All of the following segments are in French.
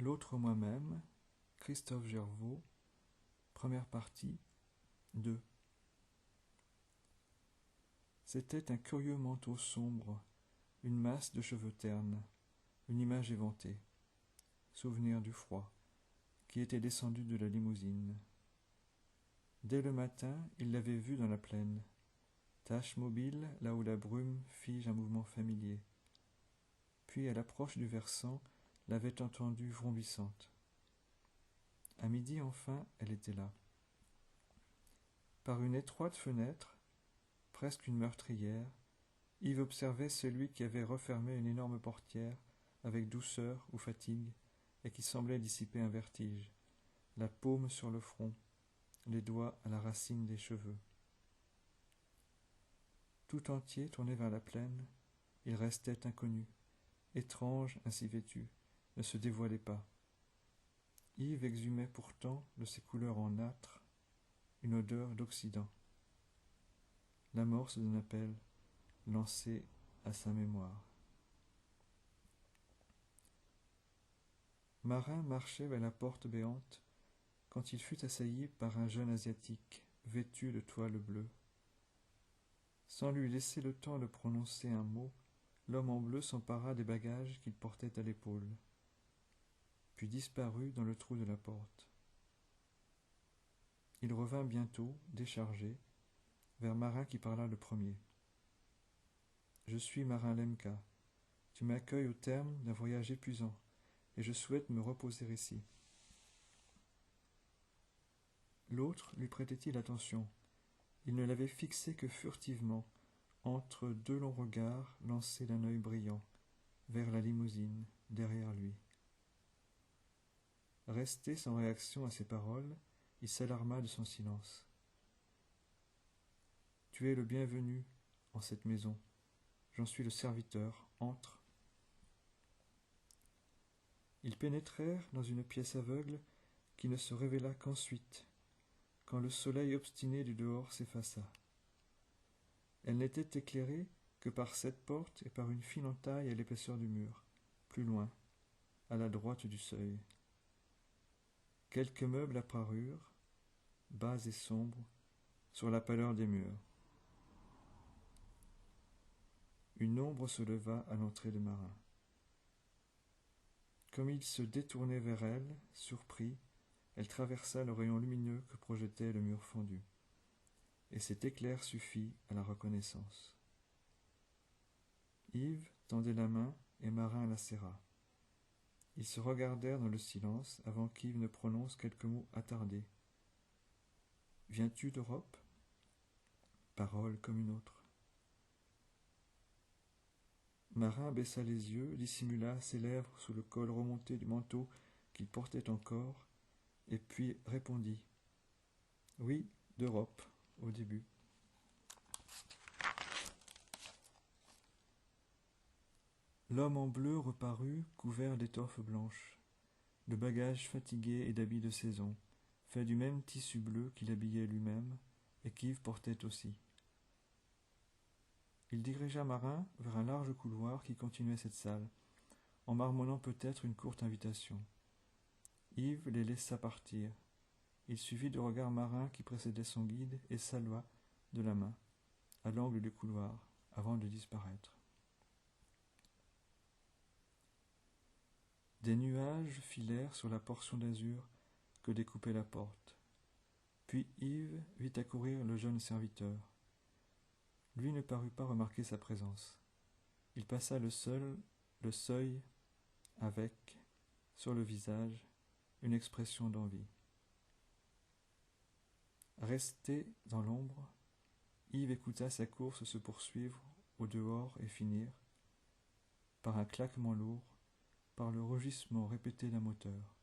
L'autre moi-même, Christophe Gervaux, première partie, 2. C'était un curieux manteau sombre, une masse de cheveux ternes, une image éventée, souvenir du froid, qui était descendu de la limousine. Dès le matin, il l'avait vu dans la plaine, tache mobile là où la brume fige un mouvement familier. Puis, à l'approche du versant, l'avait entendue vrombissante. À midi, enfin, elle était là. Par une étroite fenêtre, presque une meurtrière, Yves observait celui qui avait refermé une énorme portière avec douceur ou fatigue et qui semblait dissiper un vertige, la paume sur le front, les doigts à la racine des cheveux. Tout entier tourné vers la plaine, il restait inconnu, étrange ainsi vêtu, ne se dévoilait pas. Yves exhumait pourtant de ses couleurs en nâtre une odeur d'Occident, l'amorce d'un appel lancé à sa mémoire. Marin marchait vers la porte béante quand il fut assailli par un jeune asiatique vêtu de toile bleue. Sans lui laisser le temps de prononcer un mot, l'homme en bleu s'empara des bagages qu'il portait à l'épaule, puis disparut dans le trou de la porte. Il revint bientôt, déchargé, vers Marin qui parla le premier. « Je suis Marin Lemka. Tu m'accueilles au terme d'un voyage épuisant, et je souhaite me reposer ici. » L'autre lui prêtait-il attention? Il ne l'avait fixé que furtivement, entre deux longs regards lancés d'un œil brillant, vers la limousine, derrière lui. Resté sans réaction à ses paroles, il s'alarma de son silence. « Tu es le bienvenu en cette maison. J'en suis le serviteur. Entre. » Ils pénétrèrent dans une pièce aveugle qui ne se révéla qu'ensuite, quand le soleil obstiné du dehors s'effaça. Elle n'était éclairée que par cette porte et par une fine entaille à l'épaisseur du mur, plus loin, à la droite du seuil. Quelques meubles apparurent, bas et sombres, sur la pâleur des murs. Une ombre se leva à l'entrée de Marin. Comme il se détournait vers elle, surpris, elle traversa le rayon lumineux que projetait le mur fendu, et cet éclair suffit à la reconnaissance. Yves tendait la main et Marin la serra. Ils se regardèrent dans le silence avant qu'Yves ne prononce quelques mots attardés. « Viens-tu d'Europe » Parole comme une autre. Marin baissa les yeux, dissimula ses lèvres sous le col remonté du manteau qu'il portait encore, et puis répondit « Oui, d'Europe, au début. » L'homme en bleu reparut, couvert d'étoffes blanches, de bagages fatigués et d'habits de saison, faits du même tissu bleu qu'il habillait lui-même et qu'Yves portait aussi. Il dirigea Marin vers un large couloir qui continuait cette salle, en marmonnant peut-être une courte invitation. Yves les laissa partir. Il suivit du regard Marin qui précédait son guide et salua de la main, à l'angle du couloir, avant de disparaître. Des nuages filèrent sur la portion d'azur que découpait la porte. Puis Yves vit accourir le jeune serviteur. Lui ne parut pas remarquer sa présence. Il passa le seuil avec, sur le visage, une expression d'envie. Resté dans l'ombre, Yves écouta sa course se poursuivre au dehors et finir, par un claquement lourd, par le rugissement répété d'un moteur.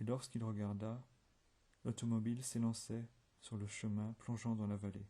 Et lorsqu'il regarda, l'automobile s'élançait sur le chemin plongeant dans la vallée.